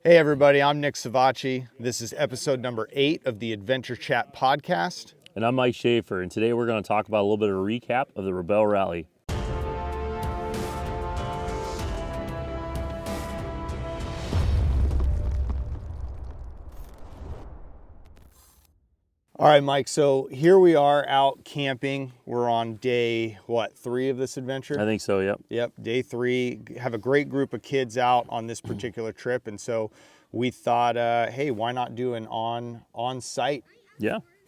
Hey everybody, I'm Nick Savacci. This is episode number 8 of the Adventure Chat podcast. And I'm Mike Schaefer, and today we're going to talk about a little bit of a recap of the Rebelle Rally. All right, Mike, so here we are out camping. We're on day, 3 of this adventure? I think so, yep. Yep, day 3. Have a great group of kids out on this particular trip, and so we thought, hey, why not do an on-site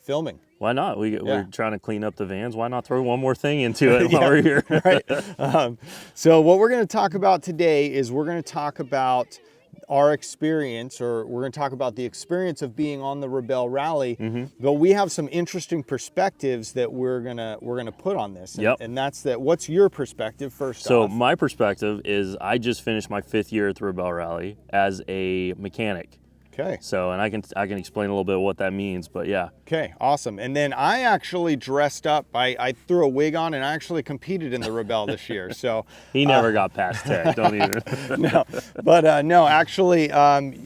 filming? Why not? We're trying to clean up the vans. Why not throw one more thing into it while we're here? Right. So what we're going to talk about today is we're going to talk about our experience, or we're going to talk about the experience of being on the Rebelle Rally. But we have some interesting perspectives that we're gonna put on this. And that's that. What's your perspective first? So my perspective is I just finished my 5th year at the Rebelle Rally as a mechanic. Okay. So, and I can explain a little bit what that means, but yeah. Okay, awesome. And then I actually dressed up. I threw a wig on, and I actually competed in the Rebelle this year. So he never got past tech. Don't even. No, but no, actually,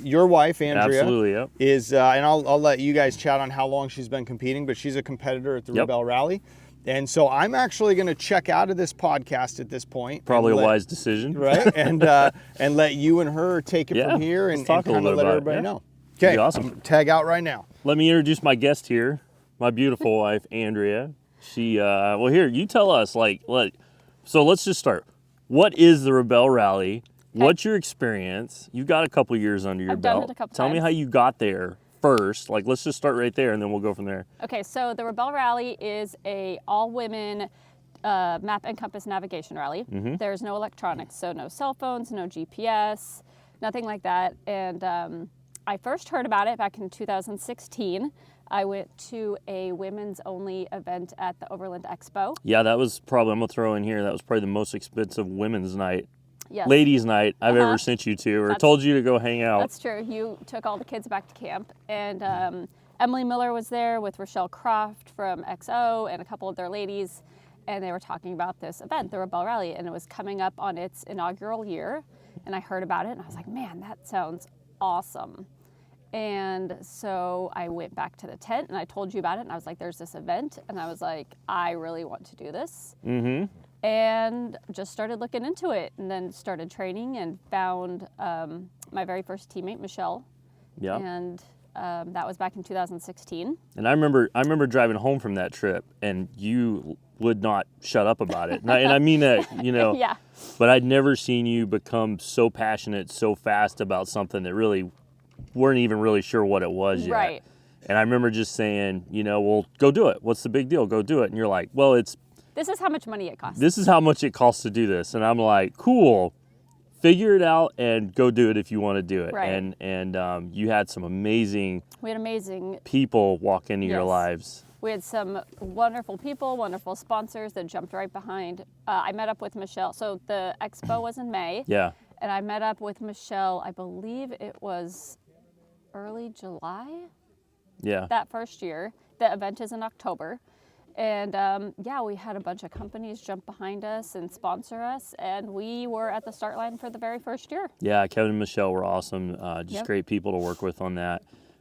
your wife Andrea, absolutely, yep, is, and I'll let you guys chat on how long she's been competing, but she's a competitor at the Rebelle Rally. And so I'm actually going to check out of this podcast at this point. Probably a wise decision, right? And let you and her take it from here and kind of let everybody know. Okay, awesome. Tag out right now. Let me introduce my guest here, my beautiful wife Andrea. She, well, here you tell us. So let's just start. What is the Rebelle Rally? Okay. What's your experience? You've got a couple years under your belt. Done it a couple Tell me how you got there. First, let's just start right there, and then we'll go from there. Okay, so the Rebelle Rally is a all-women map and compass navigation rally. There's no electronics, so no cell phones, no GPS, nothing like that. And I first heard about it back in 2016. I went to a women's-only event at the Overland Expo. Yeah, that was probably, I'm going to throw in here, that was probably the most expensive women's night. Yes. Ladies' night I've ever sent you to, or told you to go hang out. That's true. You took all the kids back to camp, and Emily Miller was there with Rochelle Croft from XO and a couple of their ladies, and they were talking about this event, the Rebelle Rally, and it was coming up on its inaugural year, and I heard about it, and I was like, man, that sounds awesome. And so I went back to the tent, and I told you about it, and I was like, there's this event, and I was like, I really want to do this. And just started looking into it, and then started training and found my very first teammate, Michelle. Yeah. And that was back in 2016. And I remember driving home from that trip, and you would not shut up about it. And I mean that, Yeah. But I'd never seen you become so passionate so fast about something that really weren't even really sure what it was yet. Right. And I remember just saying, well, go do it. What's the big deal? Go do it. And you're like, well, this is how much money it costs. This is how much it costs to do this. And I'm like, cool, figure it out and go do it if you want to do it. Right. And you had some amazing people walk into your lives. We had some wonderful people, wonderful sponsors that jumped right behind. I met up with Michelle. So the expo was in May. Yeah. And I met up with Michelle, I believe it was early July. Yeah. That first year. The event is in October. And we had a bunch of companies jump behind us and sponsor us, and we were at the start line for the very first year. Yeah, Kevin and Michelle were awesome. Just great people to work with on that.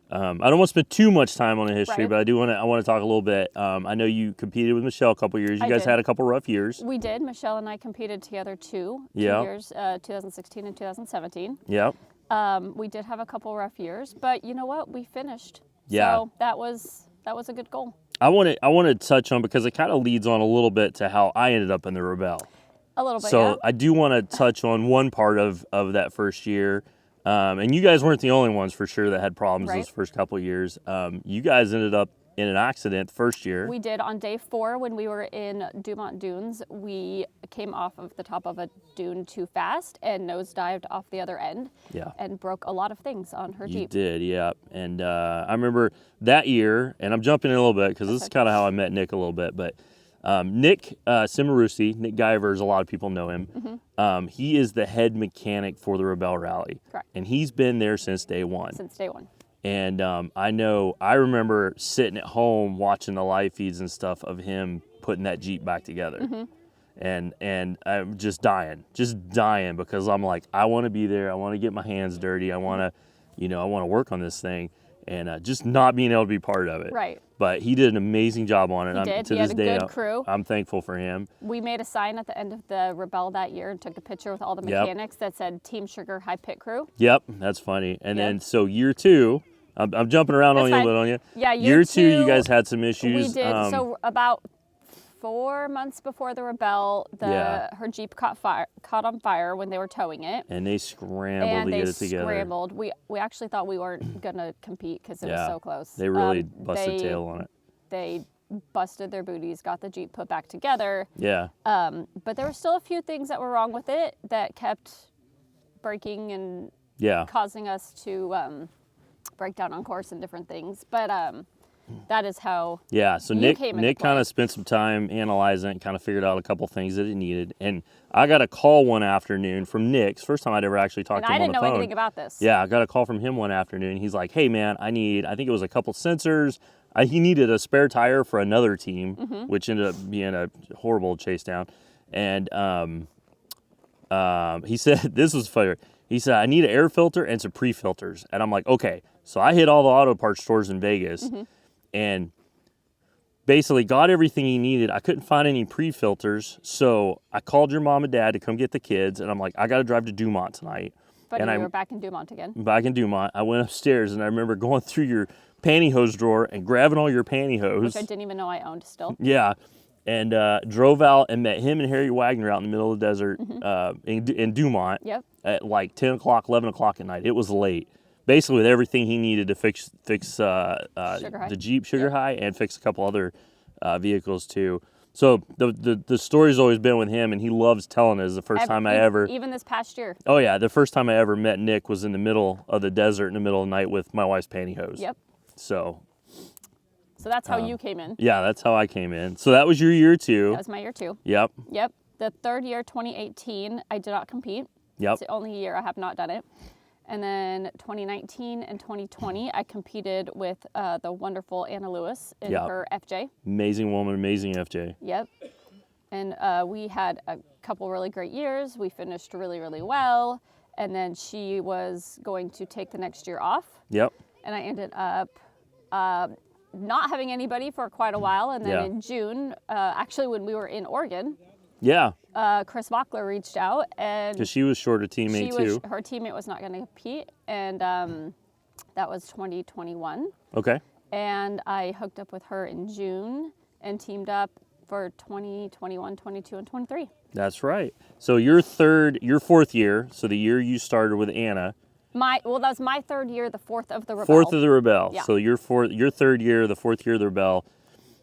I don't want to spend too much time on the history, but I want to talk a little bit. I know you competed with Michelle a couple years. You guys had a couple rough years. We did. Michelle and I competed together two years, 2016 and 2017. Yeah. We did have a couple rough years, but you know what? We finished. Yeah. So that was a good goal. I want to touch on, because it kind of leads on a little bit to how I ended up in the Rebelle. A little bit, So I do want to touch on one part of that first year. And you guys weren't the only ones for sure that had problems those first couple of years. You guys ended up in an accident the first year. We did. On day 4, when we were in Dumont Dunes, we came off of the top of a dune too fast and nosedived off the other end. Yeah. And broke a lot of things on her Jeep. You did, yeah. And I remember that year, and I'm jumping in a little bit because this is kind of how I met Nick a little bit, but Nick Cimarusi, Nick Guyvers, a lot of people know him. He is the head mechanic for the Rebelle Rally. Correct. And he's been there since day one. Since day one. And I remember sitting at home watching the live feeds and stuff of him putting that Jeep back together. And I'm just dying because I'm like, I want to be there. I want to get my hands dirty. I want to I want to work on this thing, and just not being able to be part of it. Right. But he did an amazing job on it. He did. To He this had a day, good crew. I'm thankful for him. We made a sign at the end of the Rebelle that year and took a picture with all the mechanics that said Team Sugar High Pit Crew. Yep, that's funny. And then so year 2, I'm jumping around on you a little on you. Yeah, year two, you guys had some issues. We did. So about 4 months before the Rebelle, her Jeep caught on fire when they were towing it. And they scrambled to get it together. Scrambled. We actually thought we weren't gonna compete because it was so close. They really busted tail on it. They busted their booties, got the Jeep put back together. Yeah. But there were still a few things that were wrong with it that kept breaking and causing us to break down on course and different things. But that is how so Nick kind of spent some time analyzing it, kind of figured out a couple things that it needed. And I got a call one afternoon from Nick's first time I'd ever actually talked to him on the phone. I didn't know anything about this. Yeah, I got a call from him one afternoon. He's like, hey man, I think it was a couple sensors. He needed a spare tire for another team, which ended up being a horrible chase down. And he said, this was funny. He said, I need an air filter and some pre-filters. And I'm like, okay. So I hit all the auto parts stores in Vegas and basically got everything he needed. I couldn't find any pre-filters. So I called your mom and dad to come get the kids. And I'm like, I got to drive to Dumont tonight. But we were back in Dumont again. Back in Dumont. I went upstairs and I remember going through your pantyhose drawer and grabbing all your pantyhose. Which I didn't even know I owned still. Yeah. And drove out and met him and Harry Wagner out in the middle of the desert in Dumont at like 10 o'clock, 11 o'clock at night. It was late. Basically with everything he needed to fix the Jeep Sugar High and fix a couple other vehicles too. So the story's always been with him, and he loves telling it. The first time I ever... Even this past year. Oh yeah, the first time I ever met Nick was in the middle of the desert in the middle of the night with my wife's pantyhose. Yep. So that's how you came in. Yeah, that's how I came in. So that was your year 2. That was my year 2. Yep. Yep. The third year, 2018, I did not compete. Yep. It's the only year I have not done it. And then 2019 and 2020, I competed with the wonderful Anna Lewis in her FJ. Amazing woman, amazing FJ. Yep. And we had a couple really great years. We finished really, really well. And then she was going to take the next year off. Yep. And I ended up not having anybody for quite a while. And then in June, actually when we were in Oregon, Chris Mockler reached out, and because she was short a teammate too. Her teammate was not going to compete, and that was 2021. Okay. And I hooked up with her in June and teamed up for 2021, 22, and 23. That's right. So your 4th year. So the year you started with Anna. That was my 3rd year, the 4th of the Rebelle. 4th of the Rebelle. Yeah. So your 3rd year, the 4th year of the Rebelle.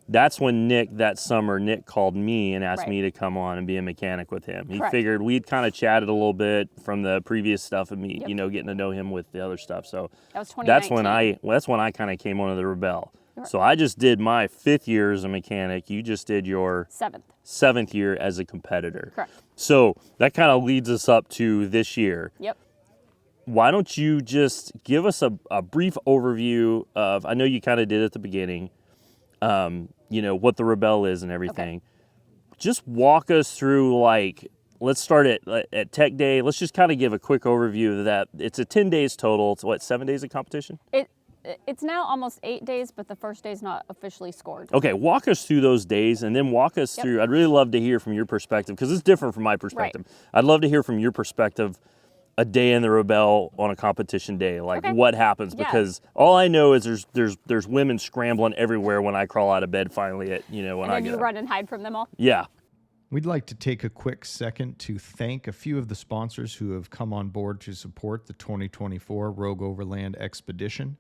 That's when Nick called me and asked me to come on and be a mechanic with him. He figured we'd kind of chatted a little bit from the previous stuff of me, getting to know him with the other stuff. So that was 2019. That's when I kind of came onto the Rebelle. So I just did my 5th year as a mechanic. You just did your 7th year as a competitor. Correct. So that kind of leads us up to this year. Yep. Why don't you just give us a brief overview of, I know you kind of did at the beginning, what the Rebelle is and everything. Okay. Just walk us through, let's start at Tech Day. Let's just kind of give a quick overview of that. It's a 10 days total. It's 7 days of competition? It's now almost 8 days, but the first day's not officially scored. Okay, walk us through those days and then walk us through, I'd really love to hear from your perspective, because it's different from my perspective. Right. I'd love to hear from your perspective a day in the Rebelle on a competition day, what happens, because all I know is there's women scrambling everywhere when I crawl out of bed finally at when I get you run and hide from them all. Yeah. We'd like to take a quick second to thank a few of the sponsors who have come on board to support the 2024 Rogue Overland Expedition.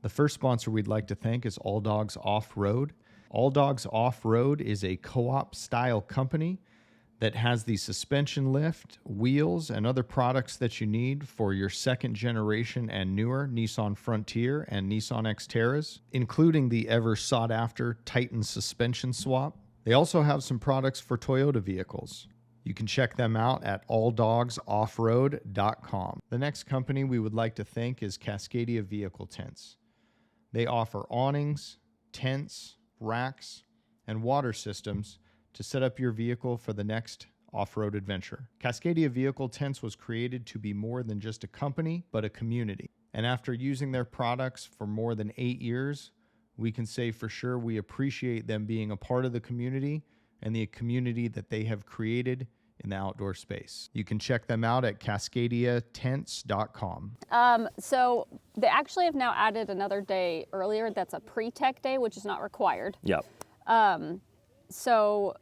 The first sponsor we'd like to thank is All Dogs Off-Road. All Dogs Off-Road is a co-op style company that has the suspension lift, wheels, and other products that you need for your 2nd generation and newer Nissan Frontier and Nissan Xterras, including the ever sought-after Titan suspension swap. They also have some products for Toyota vehicles. You can check them out at alldogsoffroad.com. The next company we would like to thank is Cascadia Vehicle Tents. They offer awnings, tents, racks, and water systems to set up your vehicle for the next off-road adventure. Cascadia Vehicle Tents was created to be more than just a company, but a community. And after using their products for more than 8 years, we can say for sure we appreciate them being a part of the community and the community that they have created in the outdoor space. You can check them out at cascadiatents.com. So they actually have now added another day earlier that's a pre-tech day, which is not required. Yep. So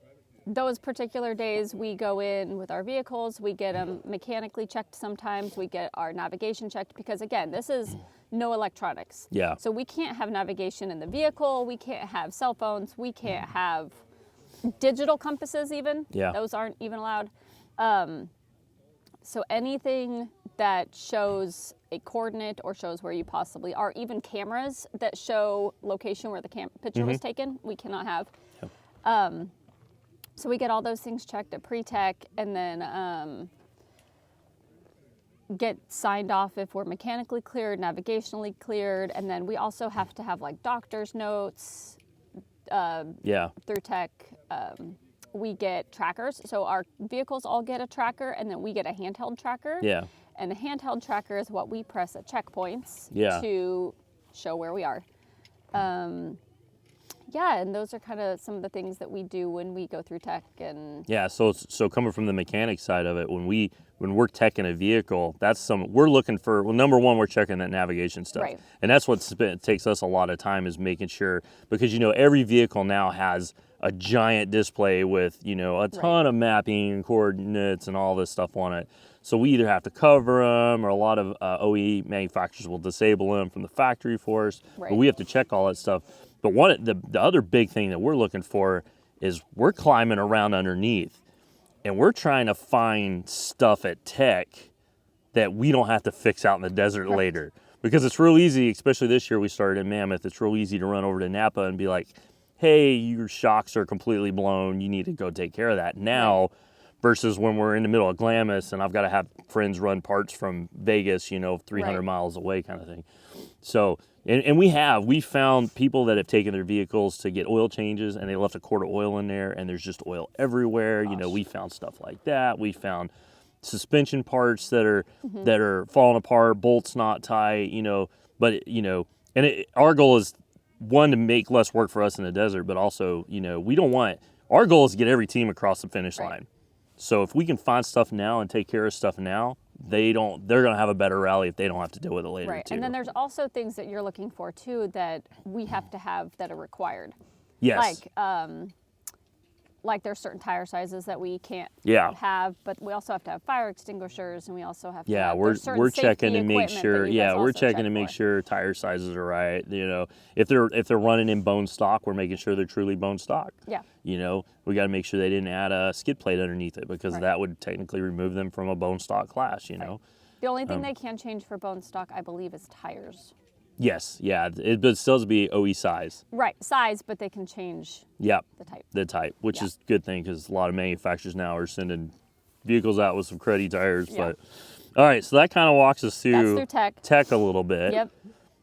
those particular days we go in with our vehicles, we get them mechanically checked sometimes, we get our navigation checked, because again, this is no electronics. Yeah. So we can't have navigation in the vehicle, we can't have cell phones, we can't have digital compasses even. Yeah. Those aren't even allowed. So anything that shows a coordinate or shows where you possibly are, even cameras that show location where the picture was taken, we cannot have. Yep. So we get all those things checked at pre-tech, and then get signed off if we're mechanically cleared, navigationally cleared, and then we also have to have like doctor's notes through tech. We get trackers, so our vehicles all get a tracker, and then we get a handheld tracker. Yeah. And the handheld tracker is what we press at checkpoints to show where we are. Yeah, and those are kind of some of the things that we do when we go through tech. And yeah, so coming from the mechanic side of it, when we're teching a vehicle, we're looking for, well, number one, we're checking that navigation stuff. Right. And that's what takes us a lot of time, is making sure, because every vehicle now has a giant display with a ton of mapping and coordinates and all this stuff on it. So we either have to cover them, or a lot of OE manufacturers will disable them from the factory for us. Right. But we have to check all that stuff. But the other big thing that we're looking for is we're climbing around underneath, and we're trying to find stuff at tech that we don't have to fix out in the desert later. Because it's real easy, especially this year we started in Mammoth, it's real easy to run over to Napa and be like, hey, your shocks are completely blown, you need to go take care of that now. Versus when we're in the middle of Glamis and I've got to have friends run parts from Vegas, 300 miles away kind of thing. So, and we found people that have taken their vehicles to get oil changes, and they left a quart of oil in there, and there's just oil everywhere. Gosh. We found stuff like that. We found suspension parts that are falling apart, bolts not tight, but our goal is, one, to make less work for us in the desert, but also, our goal is to get every team across the finish line. So if we can find stuff now and take care of stuff now, they're going to have a better rally if they don't have to deal with it later. Right. Too. And then there's also things that you're looking for too that we have to have that are required. Yes. Like there's certain tire sizes that we can't have, but we also have to have fire extinguishers, and we also have to have, we're checking to make sure we're checking to make sure tire sizes are right. If they're running in bone stock, we're making sure they're truly bone stock. Yeah. We got to make sure they didn't add a skid plate underneath it, because that would technically remove them from a bone stock class, Right. The only thing they can change for bone stock, I believe, is tires. Yes, it still has to be OE size. Right, size, but they can change the type. Which is a good thing, because a lot of manufacturers now are sending vehicles out with some cruddy tires. But all right, so that kind of walks us through tech a little bit. Yep.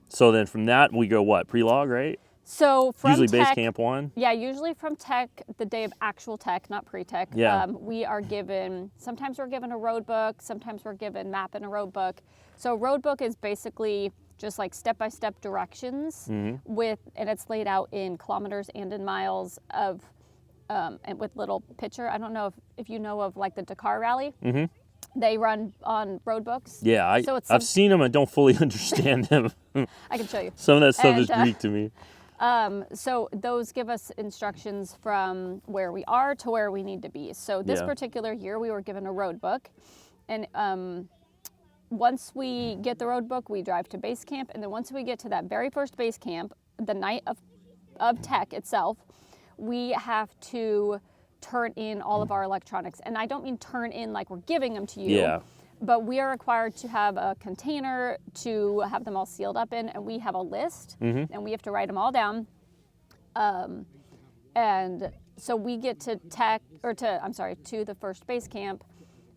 So then from that we go what? Pre-log, right? So from usually tech, base camp 1? Yeah, usually from tech, the day of actual tech, not pre-tech. Yeah. We are given, sometimes we're given a road book, sometimes we're given map and a road book. So road book is basically just like step-by-step directions and it's laid out in kilometers and in miles of, and with little picture. I don't know if you know of like the Dakar Rally. They run on road books. Yeah, I've seen them. I don't fully understand them. I can show you. Some of that stuff is Greek to me. So those give us instructions from where we are to where we need to be. So this particular year we were given a road book, and once we get the road book, we drive to base camp, and then once we get to that very first base camp, the night of tech itself, we have to turn in all of our electronics. And I don't mean turn in like we're giving them to you, but we are required to have a container to have them all sealed up in, and we have a list, and we have to write them all down. And so we get to to the first base camp.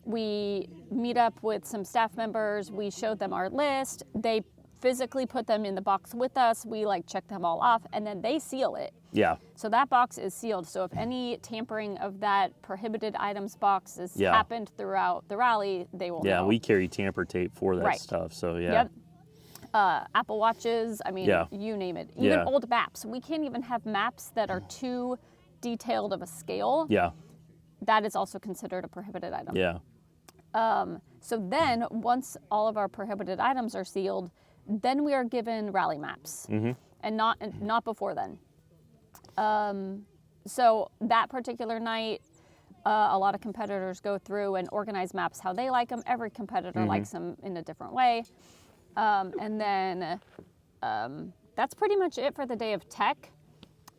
We meet up with some staff members. We showed them our list. They physically put them in the box with us. We check them all off, and then they seal it. Yeah. So that box is sealed. So if any tampering of that prohibited items box has happened throughout the rally, they will know. We carry tamper tape for that stuff. So yeah. Yep. Apple Watches. I mean, you name it. Even old maps. We can't even have maps that are too detailed of a scale. Yeah. That is also considered a prohibited item. Yeah. So then, once all of our prohibited items are sealed, then we are given rally maps, and not before then. So that particular night, a lot of competitors go through and organize maps how they like them. Every competitor likes them in a different way. And then that's pretty much it for the day of tech.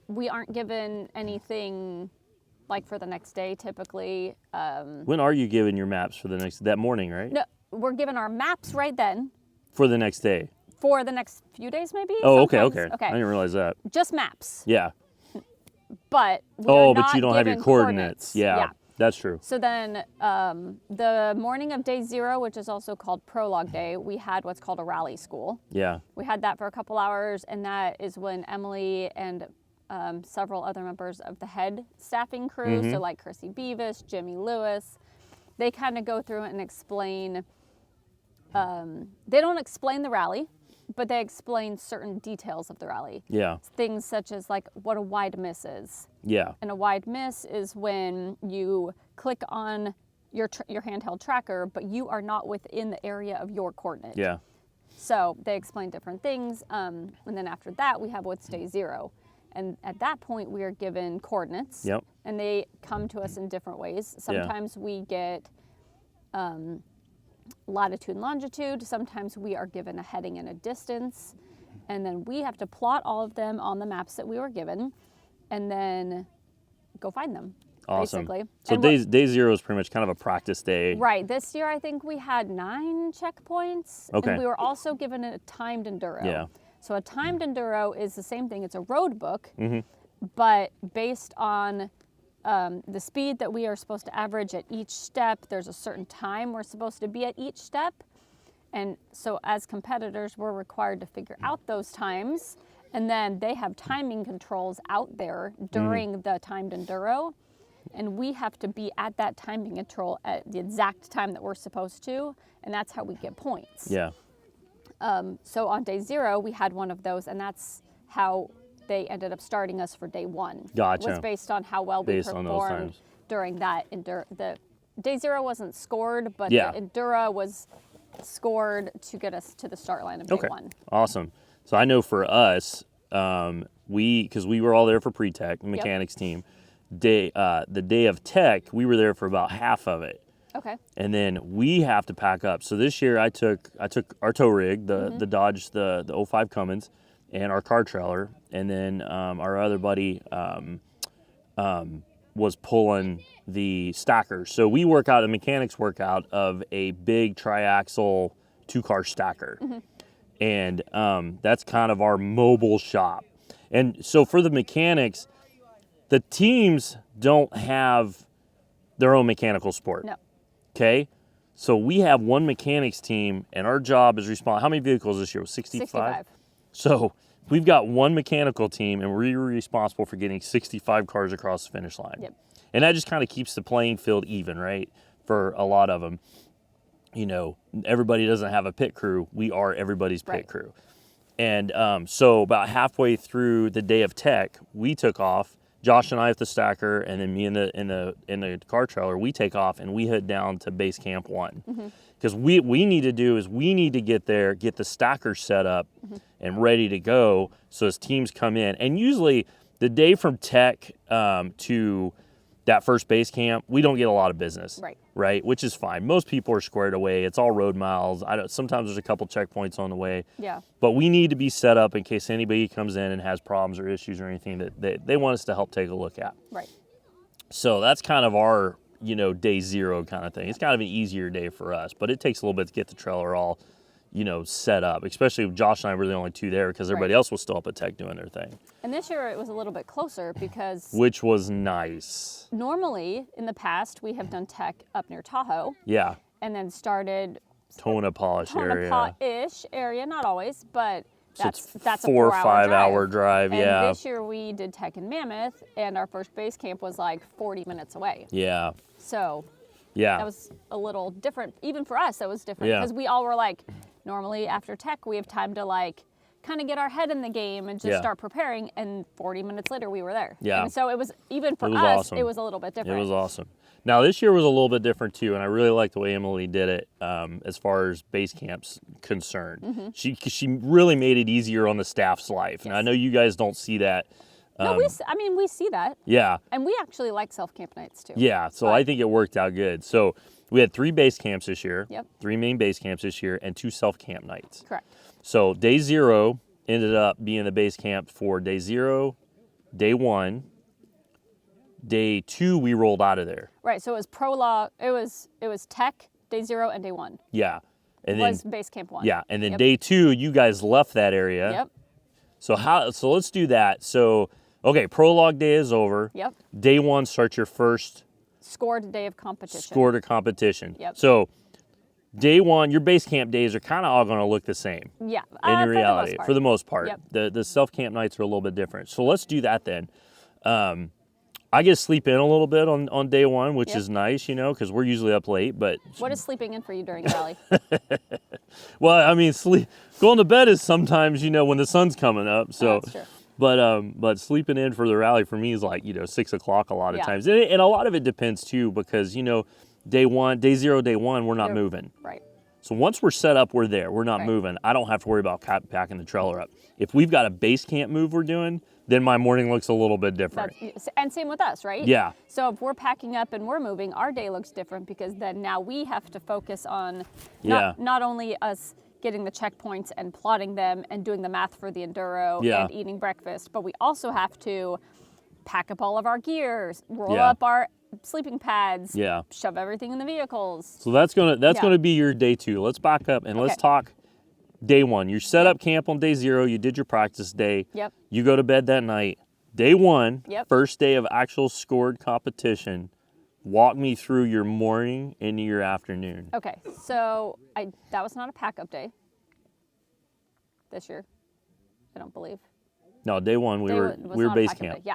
We aren't given anything like for the next day typically. When are you given your maps for that morning, right? No, we're given our maps right then. For the next day? For the next few days maybe. Oh, okay. I didn't realize that. Just maps. Yeah. But but you don't have your coordinates. Yeah, that's true. So then the morning of day 0, which is also called prologue day, we had what's called a rally school. Yeah. We had that for a couple hours, and that is when Emily and several other members of the head staffing crew, so like Chrissy Beavis, Jimmy Lewis, they kind of go through and explain, they don't explain the rally, but they explain certain details of the rally. Yeah. Things such as like what a wide miss is. Yeah. And a wide miss is when you click on your handheld tracker, but you are not within the area of your coordinate. Yeah. So they explain different things. And then after that, we have what's day 0. And at that point, we are given coordinates. Yep. And they come to us in different ways. Sometimes we get latitude and longitude. Sometimes we are given a heading and a distance. And then we have to plot all of them on the maps that we were given and then go find them. Awesome. Basically. So day 0 is pretty much kind of a practice day. Right. This year, I think we had 9 checkpoints. Okay. And we were also given a timed enduro. Yeah. So a timed enduro is the same thing. It's a road book, but based on the speed that we are supposed to average at each step, there's a certain time we're supposed to be at each step. And so as competitors, we're required to figure out those times. And then they have timing controls out there during the timed enduro. And we have to be at that timing control at the exact time that we're supposed to. And that's how we get points. Yeah. So on day 0, we had one of those, and that's how they ended up starting us for day 1. Gotcha. Was based on how well we Based on those performed times. during that the day 0 wasn't scored, but Yeah. the enduro was scored to get us to the start line of day 1. Awesome. So I know for us, because we were all there for pre-tech, the mechanics team. The day of tech, we were there for about half of it. Okay. And then we have to pack up. So this year I took our tow rig, the Dodge, the 05 Cummins, and our car trailer, and then our other buddy was pulling the stackers. So we the mechanics work out of a big triaxle 2-car stacker. And that's kind of our mobile shop. And so for the mechanics, the teams don't have their own mechanical sport. No. Okay? So we have one mechanics team, and our job is how many vehicles this year? Was 65? So we've got one mechanical team, and we're responsible for getting 65 cars across the finish line. Yep. And that just kind of keeps the playing field even, right? For a lot of them. You know, everybody doesn't have a pit crew. We are everybody's pit crew. And so about halfway through the day of tech, we took off. Josh and I with the stacker, and then me in the car trailer, we take off and we head down to base camp 1. Because we need to get there, get the stacker set up and ready to go. So as teams come in, and usually the day from tech to that first base camp, we don't get a lot of business, right? Which is fine. Most people are squared away. It's all road miles. Sometimes there's a couple checkpoints on the way. Yeah. But we need to be set up in case anybody comes in and has problems or issues or anything that they want us to help take a look at. Right. So that's kind of our, day 0 kind of thing. It's kind of an easier day for us, but it takes a little bit to get the trailer all, set up, especially if Josh and I were the only 2 there because everybody else was still up at tech doing their thing. And this year it was a little bit closer because... Which was nice. Normally, in the past, we have done tech up near Tahoe. Yeah. And then started... Tonopah-ish area. Tonopah-ish area, not always, but that's a 4 or 5 hour drive. And this year we did tech in Mammoth, and our first base camp was like 40 minutes away. Yeah. So... Yeah. That was a little different. Even for us, that was different because we all were like, Normally after tech, we have time to like kind of get our head in the game and just start preparing, and 40 minutes later we were there. Yeah. And so it was, even for us, awesome. it was a little bit different. It was awesome. Now this year was a little bit different too, and I really like the way Emily did it as far as base camp's concerned. She really made it easier on the staff's life. And I know you guys don't see that. No, we see that. Yeah. And we actually like self-camp nights too. Yeah, so I think it worked out good. So we had 3 base camps this year, Yep. 3 main base camps this year, and 2 self-camp nights. Correct. So day 0 ended up being the base camp for day 0, day 1. Day 2, we rolled out of there. Right, so it was prologue, it was tech, day 0 and day 1. Yeah. And was then base camp 1. Yeah, and then day 2, you guys left that area. Yep. So let's do that. So, okay, prologue day is over. Yep. Day 1 starts your first Scored day of competition. scored competition. Yep. So day 1, your base camp days are kind of all going to look the same. Yeah. In reality, for the most part. Yep. The self camp nights are a little bit different. So let's do that then. I get to sleep in a little bit on day 1, which is nice, you know, because we're usually up late. But what is sleeping in for you during the rally? well, I mean, going to bed is sometimes, you know, when the sun's coming up. So. That's true. But sleeping in for the rally for me is like, you know, 6 o'clock a lot of times. And a lot of it depends too, because, you know, day 0, day 1, we're not moving. Right. So once we're set up, we're there. We're not moving. I don't have to worry about packing the trailer up. If we've got a base camp move we're doing, then my morning looks a little bit different. And same with us, right? Yeah. So if we're packing up and we're moving, our day looks different, because then now we have to focus on not only us getting the checkpoints and plotting them and doing the math for the enduro and eating breakfast, but we also have to pack up all of our gears, roll up our sleeping pads, shove everything in the vehicles. So that's gonna be your day 2. Let's back up and let's talk day 1. You set up camp on day 0. You did your practice day. Yep. You go to bed that night. Day 1, Yep. first day of actual scored competition. Walk me through your morning into your afternoon. Okay, so that was not a pack-up day this year, I don't believe. No, day 1 we were base camp. Yeah.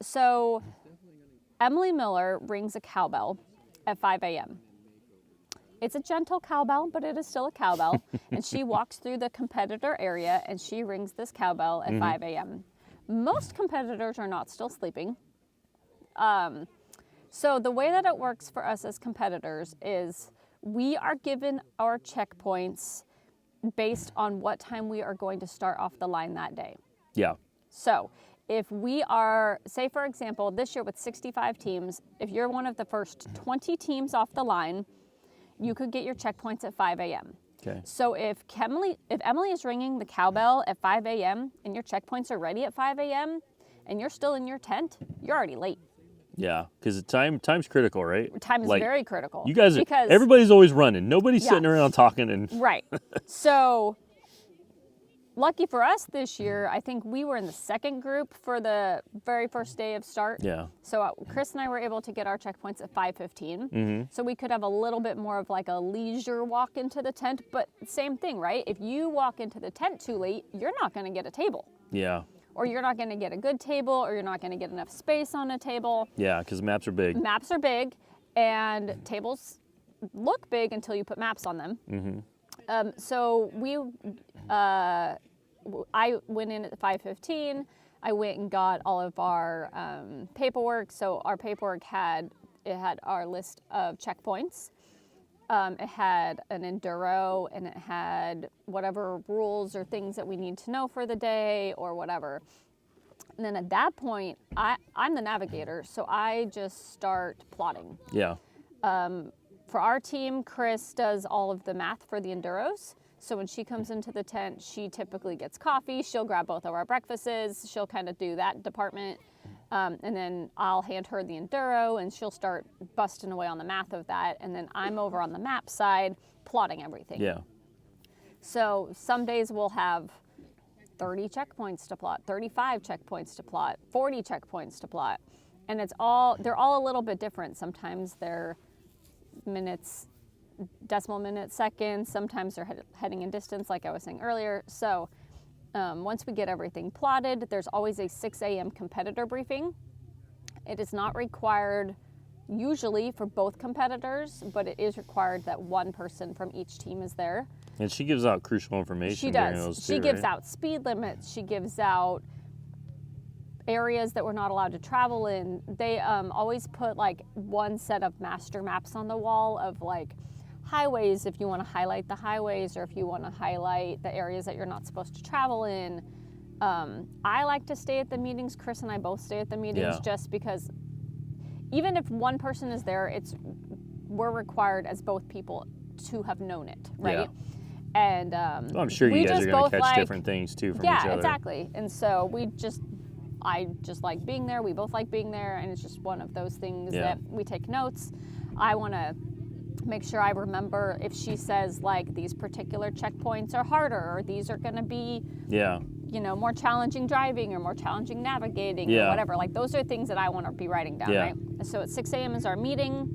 So Emily Miller rings a cowbell at 5 a.m. It's a gentle cowbell, but it is still a cowbell. And she walks through the competitor area and she rings this cowbell at 5 a.m. Most competitors are not still sleeping. So the way that it works for us as competitors is we are given our checkpoints based on what time we are going to start off the line that day. Yeah. So if we are, say for example, this year with 65 teams, if you're one of the first 20 teams off the line, you could get your checkpoints at 5 a.m. Okay. So if Emily is ringing the cowbell at 5 a.m. and your checkpoints are ready at 5 a.m. and you're still in your tent, you're already late. Yeah, because time's critical, right? Time is very critical. You guys, everybody's always running. Nobody's sitting around talking and. Right. So, lucky for us this year, I think we were in the second group for the very first day of start. Yeah. So Chris and I were able to get our checkpoints at 5:15. Mm-hmm. So we could have a little bit more of like a leisure walk into the tent. But same thing, right? If you walk into the tent too late, you're not going to get a table. Yeah. Or you're not going to get a good table, or you're not going to get enough space on a table. Yeah, because maps are big. Maps are big, and tables look big until you put maps on them. Mm-hmm. So I went in at 5:15. I went and got all of our paperwork. So our paperwork had our list of checkpoints. It had an enduro, and it had whatever rules or things that we need to know for the day or whatever. And then at that point, I'm the navigator, so I just start plotting. Yeah. For our team, Chris does all of the math for the enduros. So when she comes into the tent, she typically gets coffee. She'll grab both of our breakfasts. She'll kind of do that department. And then I'll hand her the enduro, and she'll start busting away on the math of that. And then I'm over on the map side plotting everything. Yeah. So some days we'll have 30 checkpoints to plot, 35 checkpoints to plot, 40 checkpoints to plot. And they're all a little bit different. Sometimes they're minutes, decimal minutes, seconds. Sometimes they're heading in distance, like I was saying earlier. So once we get everything plotted, there's always a 6 a.m. competitor briefing. It is not required usually for both competitors, but it is required that one person from each team is there. And she gives out crucial information. She during does. those She too, gives right? out speed limits. She gives out areas that we're not allowed to travel in. They always put like one set of master maps on the wall of like highways if you want to highlight the highways, or if you want to highlight the areas that you're not supposed to travel in. I like to stay at the meetings. Chris and I both stay at the meetings just because even if one person is there, we're required as both people to have known it, right? Yeah. And Well, I'm sure you guys are going to catch different things too from each other. Yeah, exactly. And so I just like being there. We both like being there, and it's just one of those things that we take notes. I want to make sure I remember if she says like these particular checkpoints are harder, or these are going to be you know, more challenging driving or more challenging navigating or whatever. Like those are things that I want to be writing down, right? So at 6 a.m. is our meeting.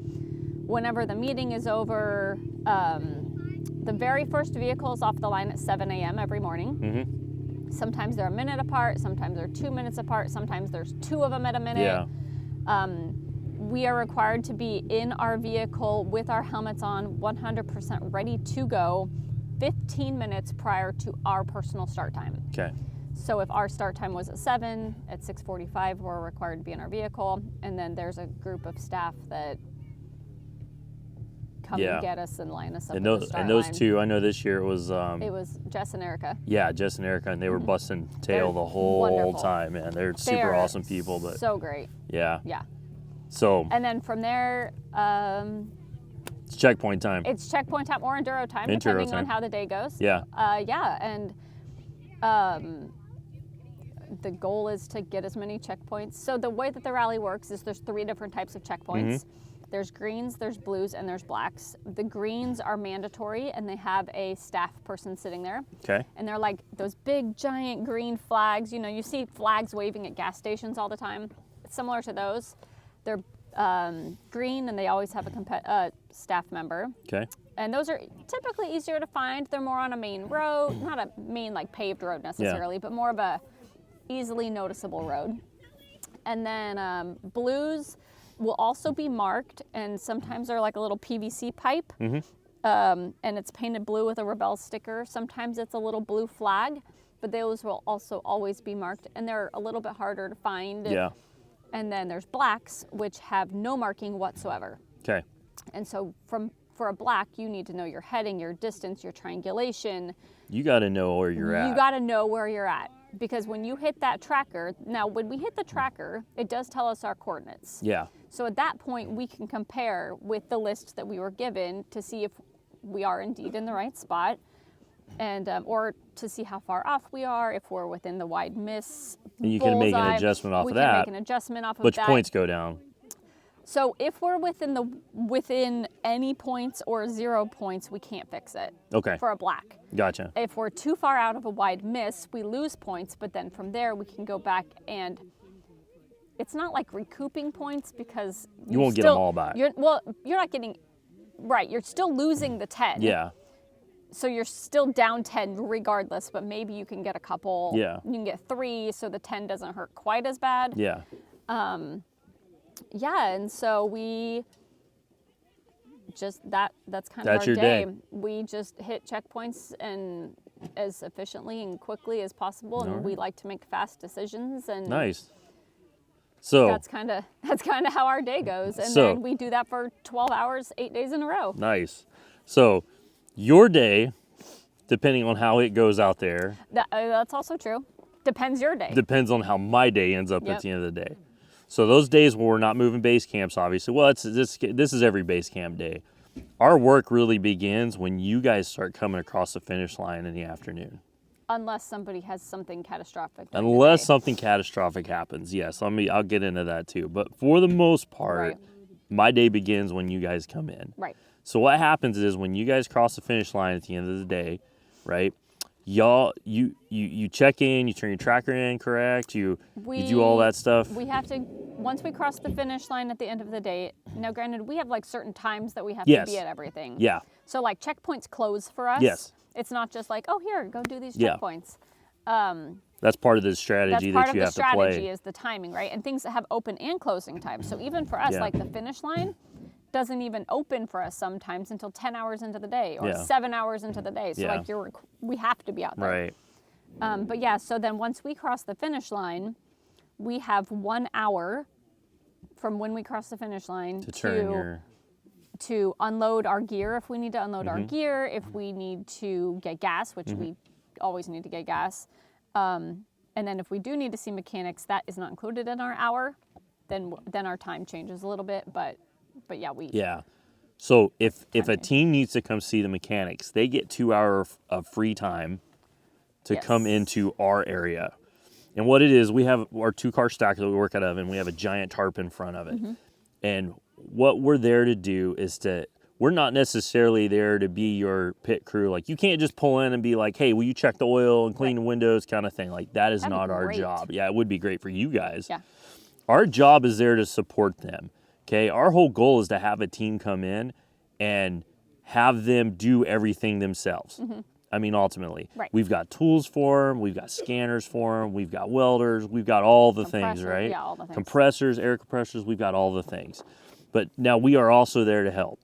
Whenever the meeting is over, the very first vehicle is off the line at 7 a.m. every morning. Mm-hmm. Sometimes they're a minute apart. Sometimes they're 2 minutes apart. Sometimes there's two of them at a minute. Yeah. We are required to be in our vehicle with our helmets on, 100% ready to go, 15 minutes prior to our personal start time. Okay. So if our start time was at 7, at 6:45, we're required to be in our vehicle. And then there's a group of staff that come and get us and line us up. And at the start those line. two, I know this year it was Jess and Erica. Yeah, Jess and Erica, and they were busting tail They're the whole wonderful. time, man. They're super awesome people, but so great. Yeah. So. And then from there, it's checkpoint time. It's checkpoint time or enduro time, depending on how the day goes. Yeah. And the goal is to get as many checkpoints. So the way that the rally works is there's 3 different types of checkpoints. There's greens, there's blues, and there's blacks. The greens are mandatory, and they have a staff person sitting there. Okay. And they're like those big, giant green flags. You know, you see flags waving at gas stations all the time. It's similar to those. They're green, and they always have a staff member. Okay. And those are typically easier to find. They're more on a main road, not a main like paved road necessarily, but more of a easily noticeable road. And then blues will also be marked, and sometimes they're like a little PVC pipe, and it's painted blue with a Rebelle sticker. Sometimes it's a little blue flag, but those will also always be marked, and they're a little bit harder to find. Yeah. And then there's blacks, which have no marking whatsoever. Okay. And so for a black, you need to know your heading, your distance, your triangulation. You got to know where you're at. You got to know where you're at. Because when you hit that tracker, now when we hit the tracker, it does tell us our coordinates. Yeah. So at that point, we can compare with the list that we were given to see if we are indeed in the right spot, and or to see how far off we are, if we're within the wide miss. And you can make an adjustment off of that. We can make an adjustment off of that. Which points go down? So if we're within any points or 0 points, we can't fix it. Okay. For a black. Gotcha. If we're too far out of a wide miss, we lose points, but then from there we can go back, and it's not like recouping points because you won't get them all back. You're not getting, right, you're still losing the 10. Yeah. So you're still down 10 regardless, but maybe you can get a couple. Yeah. You can get 3 so the 10 doesn't hurt quite as bad. Yeah. Yeah, and so we just that's kind That's of our your day. We just hit checkpoints and as efficiently and quickly as possible, and we like to make fast decisions. And nice. So that's kind of how our day goes, and then we do that for 12 hours, 8 days in a row. Nice. So your day, depending on how it goes out there, that's also true. Depends your day. Depends on how my day ends up at the end of the day. So those days where we're not moving base camps, obviously, well, this is every base camp day. Our work really begins when you guys start coming across the finish line in the afternoon. Unless somebody has something catastrophic. Unless something catastrophic happens, yes. I'll get into that too. But for the most part, my day begins when you guys come in. Right. So what happens is when you guys cross the finish line at the end of the day, right? Y'all, you check in, you turn your tracker in, correct? You do all that stuff. We have to, once we cross the finish line at the end of the day, now granted, we have like certain times that we have to be at everything. Yeah. So like checkpoints close for us. Yes. It's not just like, oh, here, go do these checkpoints. That's part of the strategy that you have to play. That's part of the strategy is the timing, right? And things that have open and closing times. So even for us, like the finish line, doesn't even open for us sometimes until 10 hours into the day or 7 hours into the day. So like we have to be out there. Right. But yeah, so then once we cross the finish line, we have 1 hour from when we cross the finish line to unload our gear if we need to unload our gear, if we need to get gas, which we always need to get gas. And then if we do need to see mechanics, that is not included in our hour. Then our time changes a little bit, but yeah, Yeah. So if a team needs to come see the mechanics, they get 2 hours of free time to come into our area. And what it is, we have our 2-car stack that we work out of, and we have a giant tarp in front of it. And what we're there to do is we're not necessarily there to be your pit crew. Like, you can't just pull in and be like, hey, will you check the oil and clean the windows kind of thing. Like, that is not our job. Yeah, it would be great for you guys. Yeah. Our job is there to support them. Okay, our whole goal is to have a team come in and have them do everything themselves. I mean, ultimately, we've got tools for them, we've got scanners for them, we've got welders, we've got all the things, right? Yeah, all the things. Compressors, air compressors, we've got all the things. But now we are also there to help.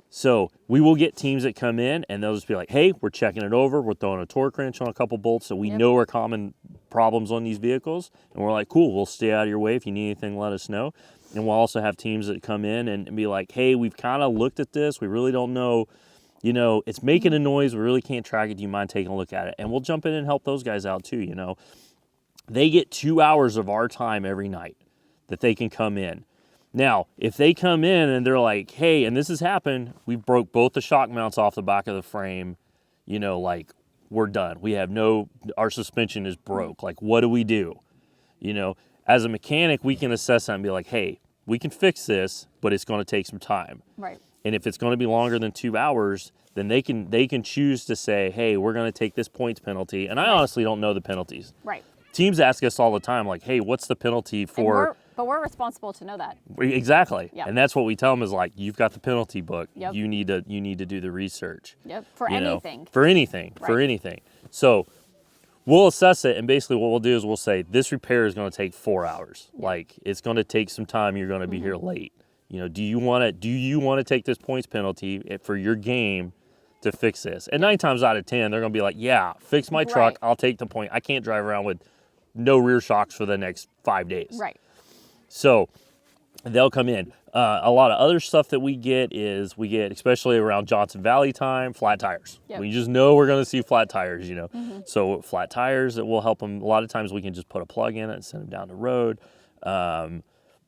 So we will get teams that come in and they'll just be like, hey, we're checking it over, we're throwing a torque wrench on a couple bolts so we know are common problems on these vehicles. And we're like, cool, we'll stay out of your way. If you need anything, let us know. And we'll also have teams that come in and be like, hey, we've kind of looked at this. We really don't know, you know, it's making a noise. We really can't track it. Do you mind taking a look at it? And we'll jump in and help those guys out too, you know. They get 2 hours of our time every night that they can come in. Now, if they come in and they're like, hey, and this has happened, we broke both the shock mounts off the back of the frame, you know, like, we're done. We have our suspension is broke. Like, what do we do? You know, as a mechanic, we can assess that and be like, hey, we can fix this, but it's going to take some time. Right. And if it's going to be longer than 2 hours, then they can choose to say, hey, we're going to take this points penalty. And I honestly don't know the penalties. Right. Teams ask us all the time, like, hey, what's the penalty for... But we're responsible to know that. Exactly. Yep. And that's what we tell them is like, you've got the penalty book. Yep. You need to do the research. Yep. For anything. For anything. Right. For anything. So we'll assess it, and basically what we'll do is we'll say, this repair is going to take 4 hours. Yep. Like, it's going to take some time. You're going to be here late. You know, do you want to take this points penalty for your game to fix this? And 9 times out of 10, they're going to be like, yeah, fix my truck. I'll take the point. I can't drive around with no rear shocks for the next 5 days. Right. So they'll come in. A lot of other stuff that we get, especially around Johnson Valley time, flat tires. Yep. We just know we're going to see flat tires, you know. So flat tires, that will help them. A lot of times we can just put a plug in it and send them down the road.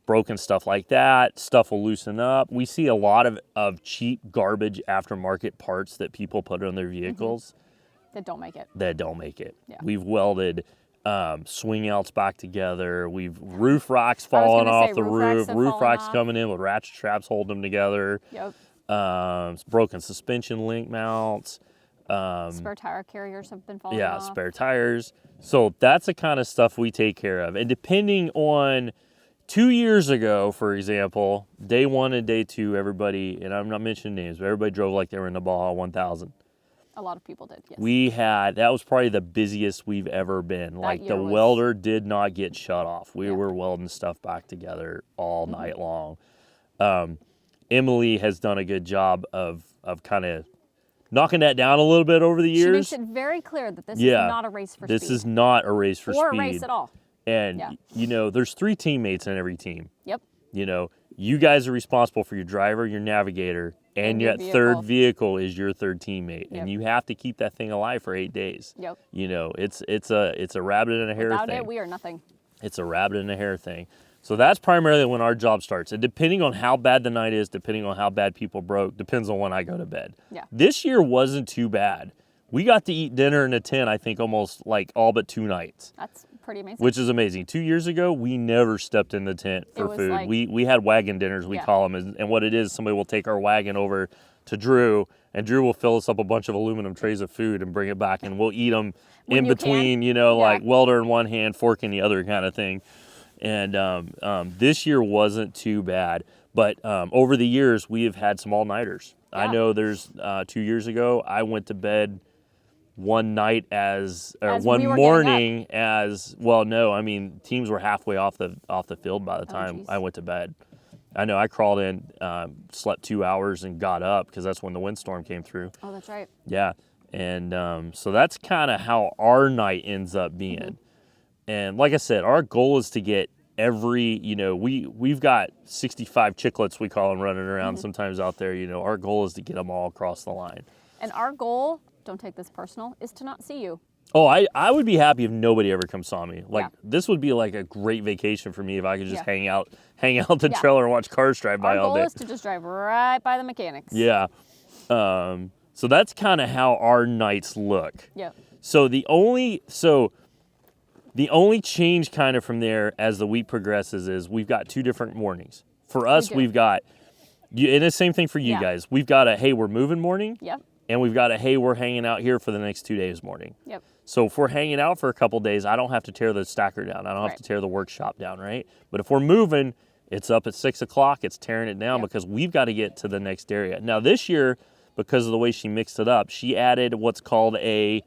Broken stuff like that. Stuff will loosen up. We see a lot of cheap garbage aftermarket parts that people put on their vehicles. That don't make it. Yeah. We've welded swing outs back together. We've roof racks falling off the roof. Roof racks coming in with ratchet straps holding them together. Yep. Broken suspension link mounts. Spare tire carriers have been falling off. Yeah, spare tires. So that's the kind of stuff we take care of. And depending on 2 years ago, for example, day 1 and day 2, everybody, and I'm not mentioning names, but everybody drove like they were in the Baja 1000. A lot of people did, yes. That was probably the busiest we've ever been. Like, the welder did not get shut off. We were welding stuff back together all night long. Emily has done a good job of kind of knocking that down a little bit over the years. She makes it very clear that this is not a race for speed. This is not a race for speed. Or a race at all. And, you know, there's 3 teammates in every team. Yep. You know, you guys are responsible for your driver, your navigator, and your third vehicle is your third teammate. Yep. And you have to keep that thing alive for 8 days. Yep. You know, it's a rabbit and a hare thing. Without it, we are nothing. It's a rabbit and a hare thing. So that's primarily when our job starts. And depending on how bad the night is, depending on how bad people broke, depends on when I go to bed. Yeah. This year wasn't too bad. We got to eat dinner in a tent, I think, almost like all but 2 nights. That's pretty amazing. Which is amazing. 2 years ago, we never stepped in the tent for food. Like, we had wagon dinners, we call them. And what it is, somebody will take our wagon over to Drew, and Drew will fill us up a bunch of aluminum trays of food and bring it back, and we'll eat them in between, you know, like welder in one hand, fork in the other kind of thing. And this year wasn't too bad. But over the years, we have had some all-nighters. Yeah. I know there's 2 years ago, I went to bed one night one morning teams were halfway off the field by the time I went to bed. I know I crawled in, slept 2 hours and got up because that's when the windstorm came through. Oh, that's right. Yeah. And so that's kind of how our night ends up being. Mm-hmm. And like I said, our goal is to get every, we've got 65 chicklets, we call them, running around sometimes out there. Our goal is to get them all across the line. And our goal, don't take this personal, is to not see you. Oh, I would be happy if nobody ever come saw me. This would be like a great vacation for me if I could just hang out the trailer and watch cars drive by all day. Our goal is to just drive right by the mechanics. Yeah. So that's kind of how our nights look. Yep. So the only change kind of from there as the week progresses is we've got 2 different mornings. For us, we've got, and the same thing for you guys. We've got a, hey, we're moving morning. Yep. And we've got a, hey, we're hanging out here for the next 2 days morning. Yep. So if we're hanging out for a couple days, I don't have to tear the stacker down. I don't have to tear the workshop down, right? But if we're moving, it's up at 6 o'clock. It's tearing it down because we've got to get to the next area. Now this year, because of the way she mixed it up, she added what's called a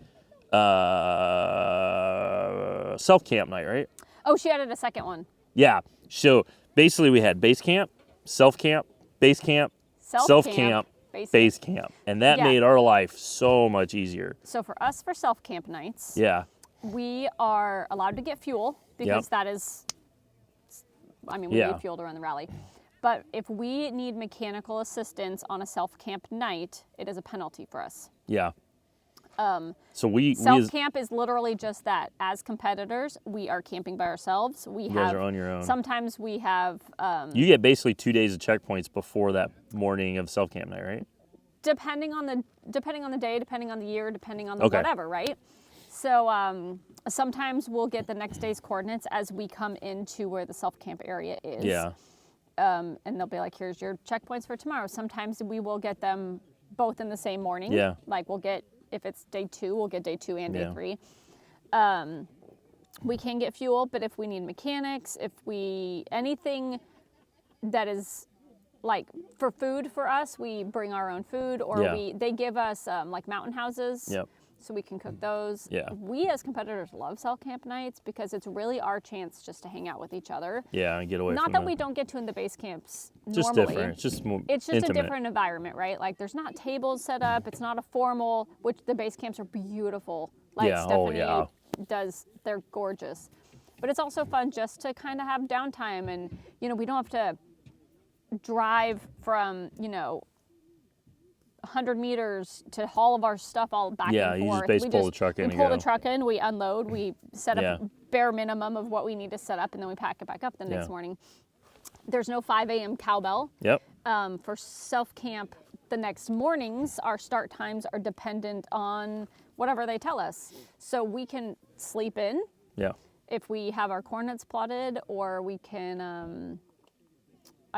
self-camp night, right? Oh, she added a second one. Yeah. So basically we had base camp, self-camp, base camp, self-camp, base camp. And that made our life so much easier. So for us, for self-camp nights, we are allowed to get fuel because that is, we need fuel to run the rally. But if we need mechanical assistance on a self-camp night, it is a penalty for us. Yeah. So self-camp is literally just that. As competitors, we are camping by ourselves. You guys are on your own. Sometimes we have. You get basically 2 days of checkpoints before that morning of self-camp night, right? Depending on the day, depending on the year, depending on the whatever, right? So sometimes we'll get the next day's coordinates as we come into where the self-camp area is. Yeah. And they'll be like, here's your checkpoints for tomorrow. Sometimes we will get them both in the same morning. Yeah. Like we'll get, if it's day 2, we'll get day 2 and day 3. We can get fuel, but if we need mechanics, anything that is like for food for us, we bring our own food, or they give us like mountain houses. Yep. So we can cook those. Yeah. We as competitors love self-camp nights because it's really our chance just to hang out with each other. Yeah, and get away from Not that we don't get to in the base camps just normally. Different. It's just more It's just intimate. a different environment, right? Like there's not tables set up. It's not a formal, which the base camps are beautiful. Like Stephanie does, they're gorgeous. But it's also fun just to kind of have downtime and, we don't have to drive from, 100 meters to haul of our stuff all back and forth. Yeah, you just basically pull the truck in and go. We pull the truck in, we unload, we set up bare minimum of what we need to set up, and then we pack it back up the next morning. There's no 5 a.m. cowbell. Yep. For self-camp, the next mornings, our start times are dependent on whatever they tell us. So we can sleep in if we have our coordinates plotted, or we can...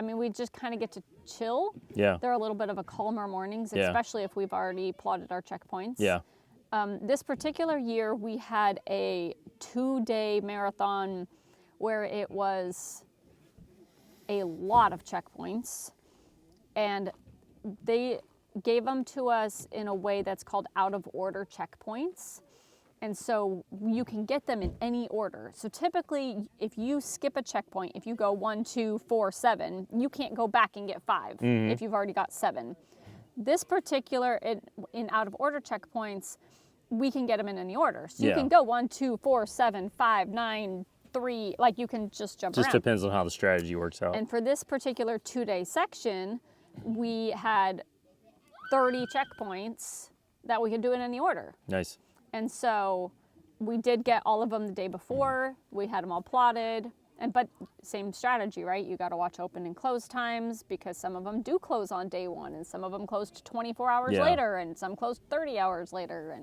we just kind of get to chill. Yeah. They're a little bit of a calmer mornings, especially if we've already plotted our checkpoints. Yeah. This particular year, we had a 2-day marathon where it was a lot of checkpoints, and they gave them to us in a way that's called out of order checkpoints. And so you can get them in any order. So typically, if you skip a checkpoint, if you go 1, 2, 4, 7, you can't go back and get 5 if you've already got 7. This particular, in out of order checkpoints, we can get them in any order. So you can go 1, 2, 4, 7, 5, 9, 3, like you can just jump around. Just depends on how the strategy works out. And for this particular 2-day section, we had 30 checkpoints that we could do in any order. Nice. And so we did get all of them the day before. We had them all plotted. But same strategy, right? You got to watch open and close times because some of them do close on day 1 and some of them closed 24 hours later and some closed 30 hours later.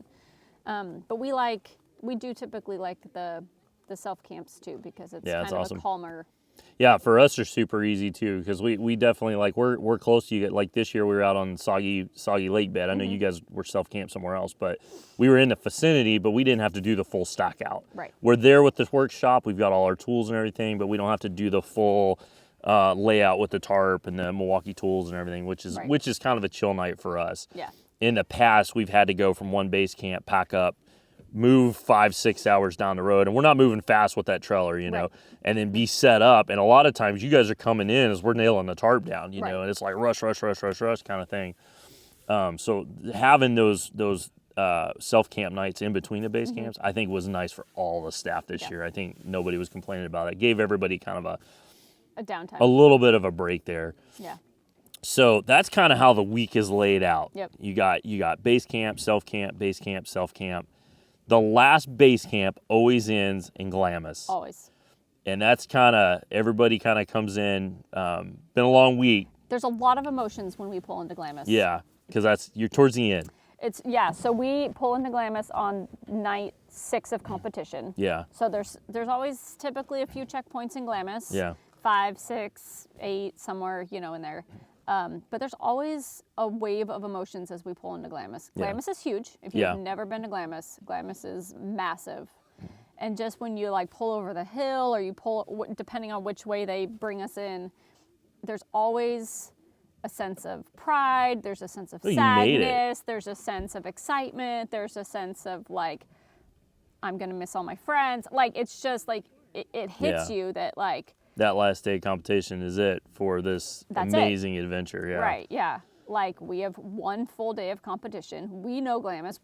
And but we do typically like the self camps too because it's kind of a calmer. Yeah, for us they're super easy too because we definitely we're close to you. Like this year we were out on soggy lake bed. I know you guys were self camped somewhere else, but we were in the vicinity, but we didn't have to do the full stack out. Right. We're there with the workshop. We've got all our tools and everything, but we don't have to do the full layout with the tarp and the Milwaukee tools and everything, which is kind of a chill night for us. Yeah. In the past, we've had to go from one base camp, pack up, move 5-6 hours down the road, and we're not moving fast with that trailer, you know, Right. and then be set up. And a lot of times you guys are coming in as we're nailing the tarp down, you Right. know, and it's like rush kind of thing. So having those self-camp nights in between the base camps, I think was nice for all the staff this year. I think nobody was complaining about it. Gave everybody kind of A downtime. a little bit of a break there. Yeah. So that's kind of how the week is laid out. Yep. You got base camp, self-camp, base camp, self-camp. The last base camp always ends in Glamis. Always. And that's kind of, everybody kind of comes in. Been a long week. There's a lot of emotions when we pull into Glamis. Yeah, because you're towards the end. So we pull into Glamis on night 6 of competition. Yeah. So there's always typically a few checkpoints in Glamis. Yeah. 5, 6, 8, somewhere, you know, in there. But there's always a wave of emotions as we pull into Glamis. Glamis is huge. If you've never been to Glamis, Glamis is massive. And just when you like pull over the hill or you pull, depending on which way they bring us in, there's always a sense of pride. There's a sense of sadness. There's a sense of excitement. There's a sense of like, I'm going to miss all my friends. Like, it's just like, it hits you that like, that last day of competition is it for this amazing adventure. Yeah. Right. Yeah. Like we have one full day of competition. We know Glamis.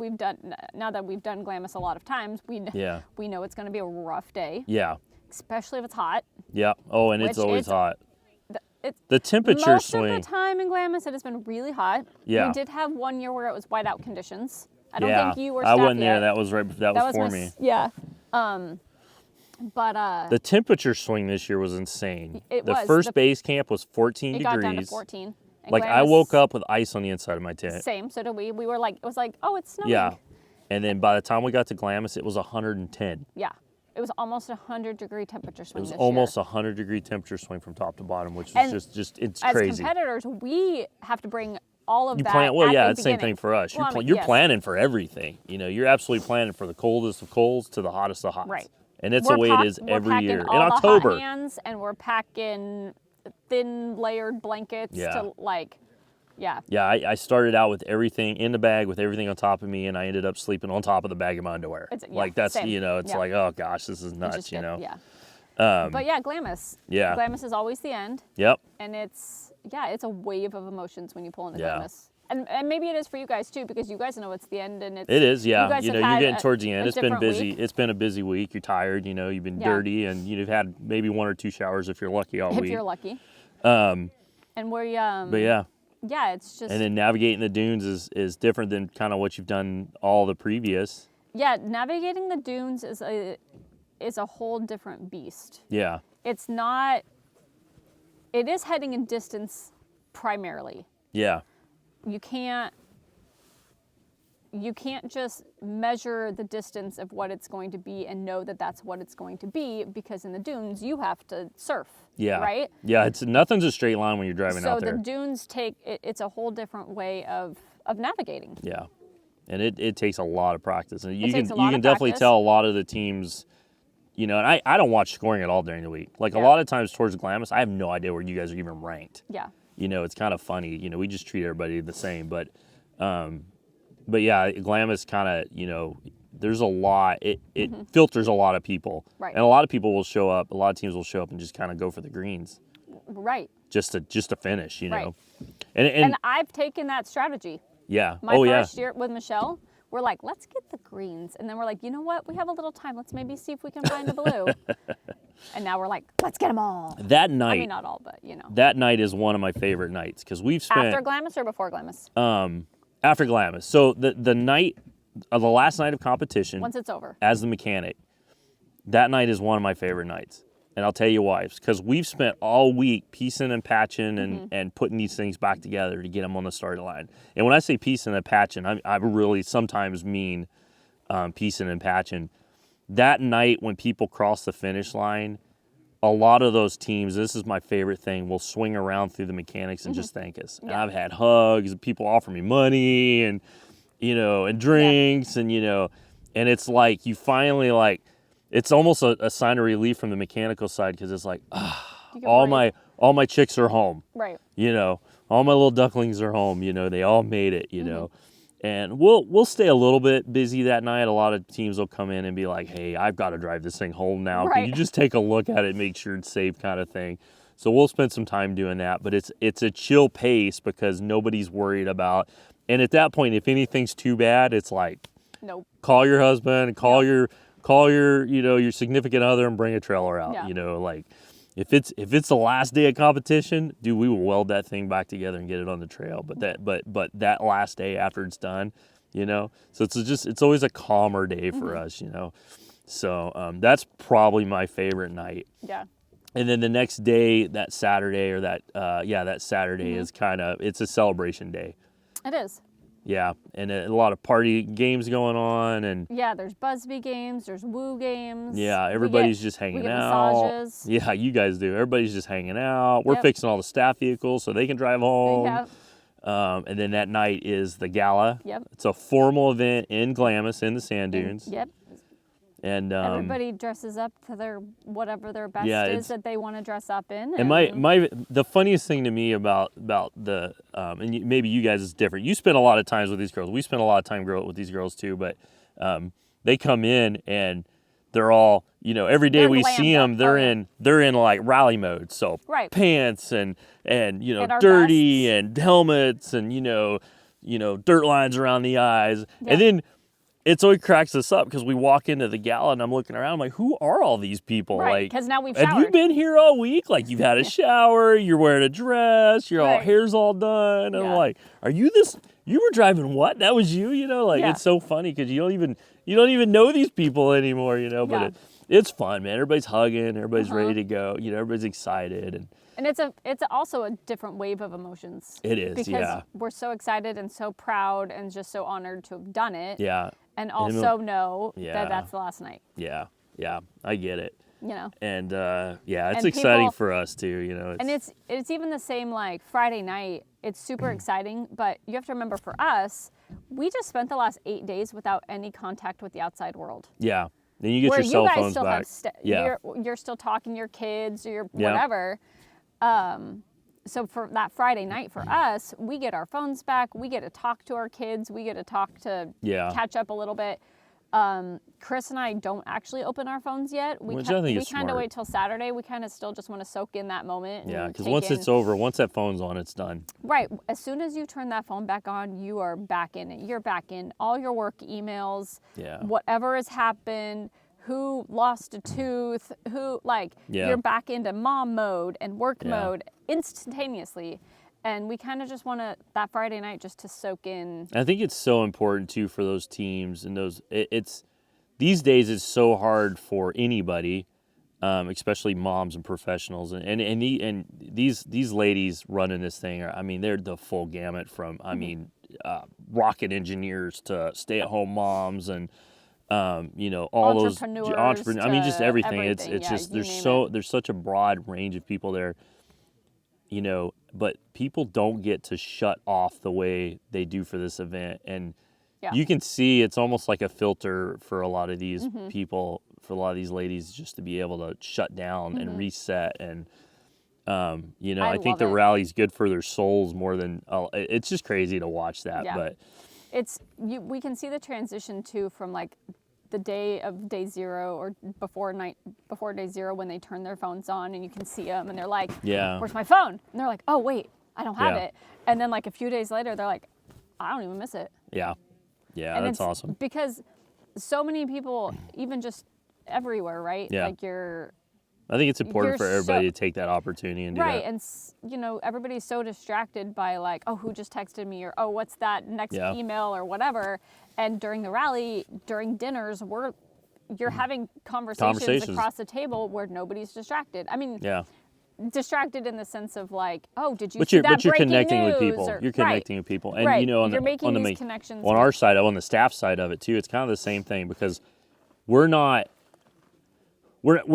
Now that we've done Glamis a lot of times, we know it's going to be a rough day. Yeah. Especially if it's hot. Yeah. Oh, and it's always hot. It's the temperature swing. Most of the time in Glamis, it has been really hot. Yeah. We did have one year where it was whiteout conditions. I don't think you were. I wasn't yet. there. That was right. That was for me. Yeah. But the temperature swing this year was insane. The was. first base camp was 14 degrees. It got down to 14. Like I woke up with ice on the inside of my tent. Same. So did we. We were like, it was like, oh, it's snowing. Yeah. And then by the time we got to Glamis, it was 110. Yeah. It was almost a 100-degree temperature swing. It was this almost year. a 100-degree temperature swing from top to bottom, which was just it's as crazy. As competitors, we have to bring all of that. Plan, well, at yeah, the it's the same beginning. thing for us. Well, You're planning for everything. You know, you're absolutely planning for the coldest of colds to the hottest of hots. Right. And it's the way it is every year. All In October. The hot hands, and we're packing thin layered blankets to like, yeah. Yeah, I started out with everything in the bag, with everything on top of me, and I ended up sleeping on top of the bag of my underwear. Like that's, same. you know, it's like, oh gosh, this is nuts, you know. Yeah. But yeah, Glamis. Yeah. Glamis is always the end. Yep. And it's a wave of emotions when you pull into Glamis. And maybe it is for you guys too, because you guys know it's the end, and it is, yeah. You know, you're getting towards the end. It's been busy. Week. It's been a busy week. You're tired. You know, you've been dirty, and you've had maybe 1 or 2 showers if you're lucky all week. If you're lucky. And we But yeah. Yeah, it's just. And then navigating the dunes is different than kind of what you've done all the previous. Yeah, navigating the dunes is a whole different beast. Yeah. It's not. It is heading in distance primarily. Yeah. You can't just measure the distance of what it's going to be and know that that's what it's going to be, because in the dunes you have to surf. Yeah. Right? Yeah, nothing's a straight line when you're driving out there. So the dunes it's a whole different way of navigating. Yeah. And it takes a lot of practice. And you can practice. definitely tell a lot of the teams, you know, and I don't watch scoring at all during the week. Like a lot of times towards Glamis, I have no idea where you guys are even ranked. Yeah. You know, it's kind of funny. You know, we just treat everybody the same. But yeah, Glamis kind of, you know, there's a lot. It filters a lot of people. Right. And a lot of people will show up. A lot of teams will show up and just kind of go for the greens. Right. Just to finish, you know. Right. And I've taken that strategy. Yeah. My first year with Michelle, we're like, let's get the greens. And then we're like, you know what? We have a little time. Let's maybe see if we can find the blue. And now we're like, let's get them all. That night. I mean, not all, but, you know. That night is one of my favorite nights because we've spent. After Glamis or before Glamis? After Glamis. So the night, the last night of competition. Once it's over. As the mechanic, that night is one of my favorite nights. And I'll tell you why. It's because we've spent all week piecing and patching and putting these things back together to get them on the starting line. And when I say piecing and patching, I really sometimes mean piecing and patching. That night when people cross the finish line, a lot of those teams, this is my favorite thing, will swing around through the mechanics and just thank us. And I've had hugs, and people offer me money and, you know, and drinks and, you know, and it's like you finally like, it's almost a sign of relief from the mechanical side because it's like, all my chicks are home. Right. You know, all my little ducklings are home. You know, they all made it, you know. And we'll stay a little bit busy that night. A lot of teams will come in and be like, hey, I've got to drive this thing home now. Can you just take a look at it, make sure it's safe, kind of thing. So we'll spend some time doing that, but it's a chill pace because nobody's worried about. And at that point, if anything's too bad, it's like, nope. Call your husband, call your your significant other, and bring a trailer out. Yeah. Like if it's the last day of competition, dude, we will weld that thing back together and get it on the trail. But that last day after it's done, so it's always a calmer day for us, So that's probably my favorite night. Yeah. And then the next day, that Saturday that Saturday is it's a celebration day. It is. Yeah, and a lot of party games going on, and yeah, there's Busby games, there's Woo games. Yeah, everybody's just hanging out. Massages. Yeah, you guys do. Everybody's just hanging out. We're fixing all the staff vehicles so they can drive home. Yep. And then that night is the gala. Yep. It's a formal event in Glamis in the sand dunes. Yep. And everybody dresses up to their whatever their best is that they want to dress up in. And the funniest thing to me about the and maybe you guys is different. You spend a lot of times with these girls. We spend a lot of time with these girls too. But they come in and they're all every day we see them. They're in like rally mode. So pants and dirty vests. and helmets and dirt lines around the eyes. And then it's always cracks us up because we walk into the gala and I'm looking around, I'm like, who are all these people? Right, because now we've showered. Have you been here all week? Like, you've had a shower, you're wearing a dress, your hair's all done. And I'm like, are you this? You were driving what? That was you? It's so funny because you don't even know these people anymore, But it's fun, man. Everybody's hugging, everybody's ready to go, everybody's excited. And it's also a different wave of emotions. It is, because we're so excited and so proud and just so honored to have done it. Yeah. And also know that that's the last night. Yeah, I get it. And it's and exciting for us too. And it's even the same like Friday night. It's super exciting, but you have to remember for us, we just spent the last 8 days without any contact with the outside world. Yeah. Then you get your cell phones back. You're still talking to your kids or your whatever. So for that Friday night for us, we get our phones back. We get to talk to our kids. We get to talk to catch up a little bit. Chris and I don't actually open our phones yet. We kind of wait till Saturday. We kind of still just want to soak in that moment. Yeah, because once it's over, once that phone's on, it's done. Right. As soon as you turn that phone back on, you are back in it. You're back in all your work emails, whatever has happened, who lost a tooth, you're back into mom mode and work mode instantaneously. And we kind of just want that Friday night just to soak in. I think it's so important too for those teams and it's these days it's so hard for anybody, especially moms and professionals and these ladies running this thing they're the full gamut from rocket engineers to stay-at-home moms and all those entrepreneurs. Just everything. It's just there's such a broad range of people there. But people don't get to shut off the way they do for this event. And you can see it's almost like a filter for a lot of these people, for a lot of these ladies, just to be able to shut down and reset. And, I think the rally's good for their souls more than, it's just crazy to watch that. Yeah. But we can see the transition too from like the day of day zero or before day zero when they turn their phones on and you can see them and they're like, where's my phone? And they're like, oh wait, I don't have it. And then like a few days later, they're like, I don't even miss it. Yeah, and that's awesome. Because so many people, even just everywhere, right? Yeah. I think it's important for everybody to take that opportunity and do that. Right, and everybody's so distracted by like, oh, who just texted me, or oh, what's that next email or whatever. And during the rally, during dinners, you're having conversations across the table where nobody's distracted. Distracted in the sense of like, oh, did you see that but you're breaking connecting news? With people. You're connecting with people, and you're making these connections. On our side, on the staff side of it too, it's kind of the same thing because we're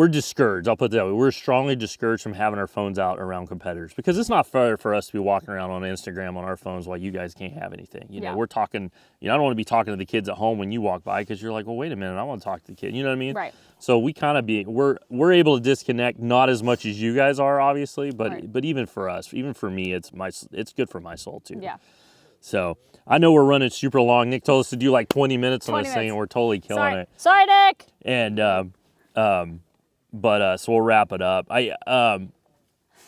discouraged. I'll put it that way. We're strongly discouraged from having our phones out around competitors because it's not fair for us to be walking around on Instagram on our phones while you guys can't have anything. We're talking. I don't want to be talking to the kids at home when you walk by because you're like, well, wait a minute, I want to talk to the kid. You know what I mean? Right. So we kind of we're able to disconnect, not as much as you guys are, obviously, but even for us, even for me, it's good for my soul too. Yeah. So I know we're running super long. Nick told us to do like 20 minutes on 20 this thing, minutes. and we're totally killing it. Sorry, Nick. And so we'll wrap it up. On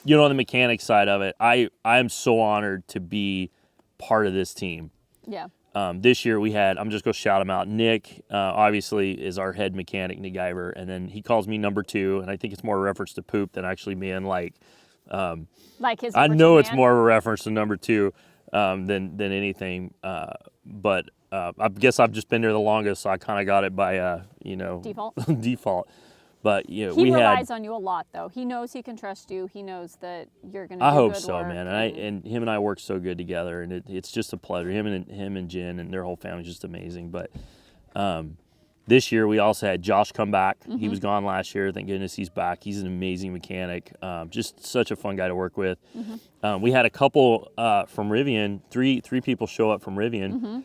the mechanic side of it, I'm so honored to be part of this team. Yeah. This year we had, I'm just going to shout him out. Nick, obviously, is our head mechanic, Nick Guyver, and then he calls me number 2, and I think it's more a reference to Poop than actually being like Like his. I know it's more of a reference to number 2 than anything. But I guess I've just been there the longest, so I kind of got it by default. default. But He relies on you a lot, though. He knows he can trust you. He knows that you're going to do I hope good so, work man. And him and I work so good together, and it's just a pleasure. Him and Jen and their whole family's just amazing. But this year we also had Josh come back. He was gone last year. Thank goodness he's back. He's an amazing mechanic. Just such a fun guy to work with. We had a couple from Rivian. Three people show up from Rivian.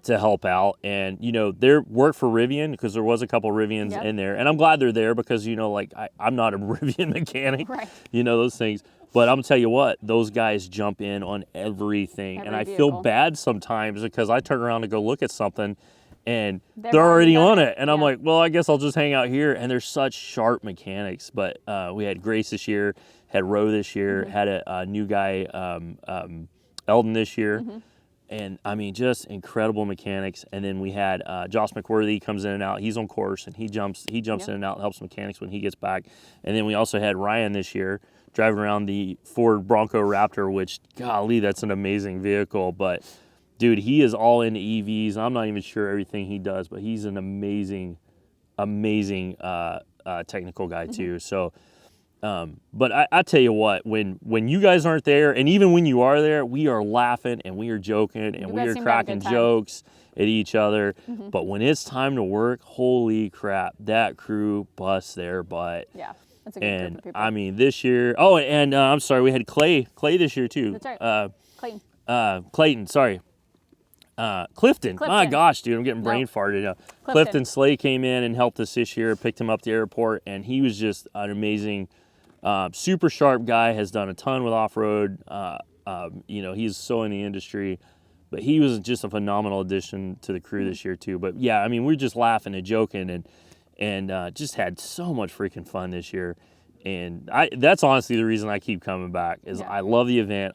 To help out, and their work for Rivian, because there was a couple Rivians in there, and I'm glad they're there because I'm not a Rivian mechanic, right? Those things. But I'm gonna tell you what, those guys jump in on everything, and I feel bad sometimes because I turn around to go look at something, and they're already on it, and I'm like, well, I guess I'll just hang out here. And they're such sharp mechanics. But we had Grace this year, had Roe this year, had a new guy, Eldon this year. And I mean, just incredible mechanics. And then we had Josh McWorthy comes in and out. He's on course, and he jumps in and out and helps mechanics when he gets back. And then we also had Ryan this year driving around the Ford Bronco Raptor, which, golly, that's an amazing vehicle. But dude, he is all into EVs. I'm not even sure everything he does, but he's an amazing technical guy too. So. But I tell you what, when you guys aren't there, and even when you are there, we are laughing and we are joking and we are cracking jokes at each other. But when it's time to work, holy crap, that crew busts their butt. Yeah, that's a good group of people. I mean, this year, I'm sorry, we had Clay this year too. That's right. Clayton, sorry. Clifton. My gosh, dude, I'm getting brain farted now. Clifton Slay came in and helped us this year, picked him up at the airport, and he was just an amazing, super sharp guy, has done a ton with off-road. He's so in the industry, but he was just a phenomenal addition to the crew this year too. But yeah, I mean, we're just laughing and joking and just had so much freaking fun this year. And that's honestly the reason I keep coming back is I love the event.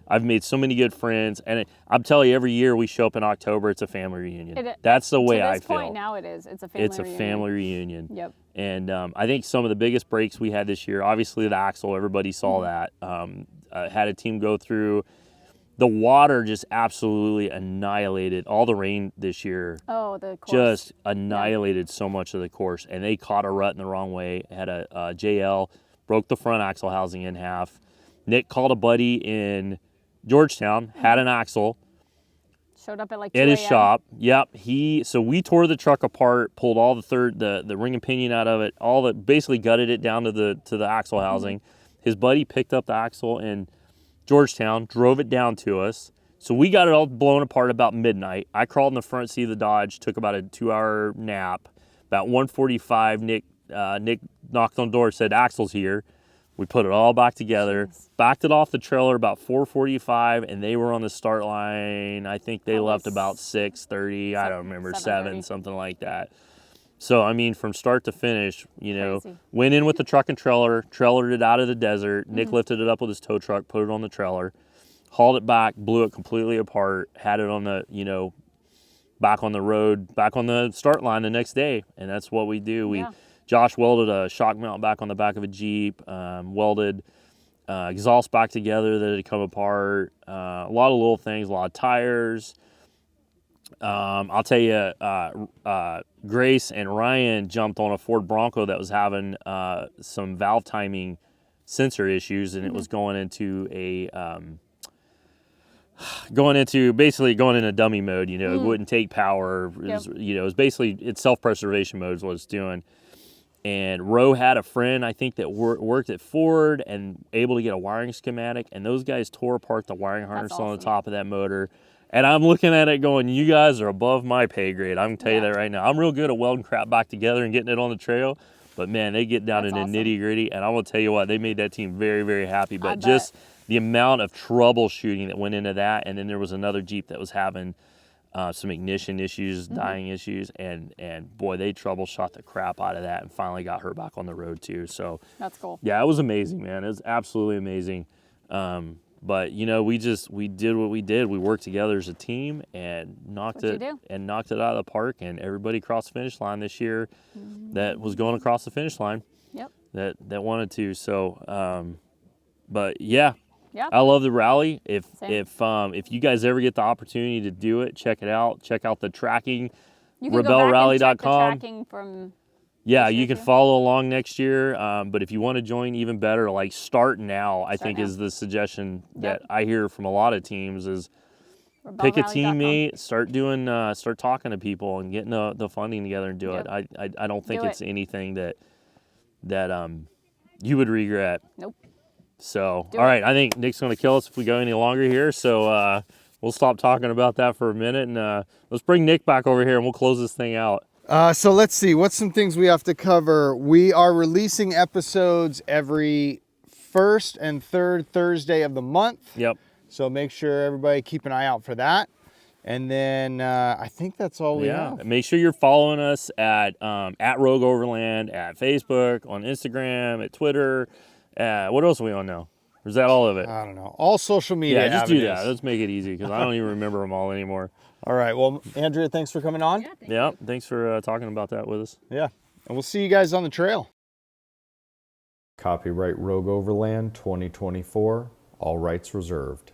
I've made so many good friends, and I'm telling you, every year we show up in October, it's a family reunion. That's the way I feel. To this point now it is. It's a family reunion. Family reunion. Yep. And I think some of the biggest breaks we had this year, obviously the axle, everybody saw that. Had a team go through. The water just absolutely annihilated all the rain this year. Oh, the course. Just annihilated so much of the course, and they caught a rut in the wrong way. Had a JL, broke the front axle housing in half. Nick called a buddy in Georgetown, had an axle. Showed up at like 2 at his a.m. shop. Yep. So we tore the truck apart, pulled all the ring and pinion out of it, basically gutted it down to the axle housing. His buddy picked up the axle in Georgetown, drove it down to us. So we got it all blown apart about midnight. I crawled in the front seat of the Dodge, took about a 2-hour nap. About 1:45, Nick knocked on the door, said, "Axle's here." We put it all back together, backed it off the trailer about 4:45, and they were on the start line. I think they left about 6:30. I don't remember, 7, something like that. So, I mean, from start to finish, went in with the truck and trailered it out of the desert. Nick lifted it up with his tow truck, put it on the trailer, hauled it back, blew it completely apart, had it on the, back on the road, back on the start line the next day. And that's what we do. Josh welded a shock mount back on the back of a Jeep, welded exhaust back together that had come apart, a lot of little things, a lot of tires. I'll tell you, Grace and Ryan jumped on a Ford Bronco that was having some valve timing sensor issues, and it was going into dummy mode. It wouldn't take power. It was basically, it's self-preservation mode is what it's doing. And Roe had a friend, I think, that worked at Ford and able to get a wiring schematic, and those guys tore apart the wiring harness on the top of that motor. And I'm looking at it going, you guys are above my pay grade. I'm going to tell you that right now. I'm real good at welding crap back together and getting it on the trail, but man, they get down into nitty gritty, and I'm going to tell you what, they made that team very, very happy. But just the amount of troubleshooting that went into that. And then there was another Jeep that was having some ignition issues, dying issues, and boy, they troubleshot the crap out of that and finally got her back on the road too. So That's cool. yeah, it was amazing, man. It was absolutely amazing. But you know, we did what we did. We worked together as a team and knocked it out of the park. And everybody crossed the finish line this year that was going across the finish line. Yep. That wanted to. So, but yeah, Yeah. I love the rally. If Same. you guys ever get the opportunity to do it, check it out. Check out the tracking. You can go back and check the RebelleRally.com. tracking from. Yeah, this you year can too. follow along next year. But if you want to join, even better, like start now. I think now. is the suggestion that Yep. I hear from a lot of teams is pick a RebelleRally.com. teammate, start talking to people and getting the funding together and do Yep. it. I don't think Do it's it. anything that you would regret. Nope. So, Do all it. right, I think Nick's going to kill us if we go any longer here. So we'll stop talking about that for a minute and let's bring Nick back over here and we'll close this thing out. So let's see, what's some things we have to cover? We are releasing episodes every first and third Thursday of the month. Yep. So make sure everybody keep an eye out for that. And then I think that's all we have. Make sure you're following us at Rogue Overland, at Facebook, on Instagram, at Twitter. What else are we on now? Or is that all of it? I don't know. All social media. Yeah, just do avenues. that. Let's make it easy because I don't even remember them all anymore. All right. Well, Andrea, thanks for coming on. Yeah, thanks for talking about that with us. Yeah. And we'll see you guys on the trail. Copyright Rogue Overland 2024. All rights reserved.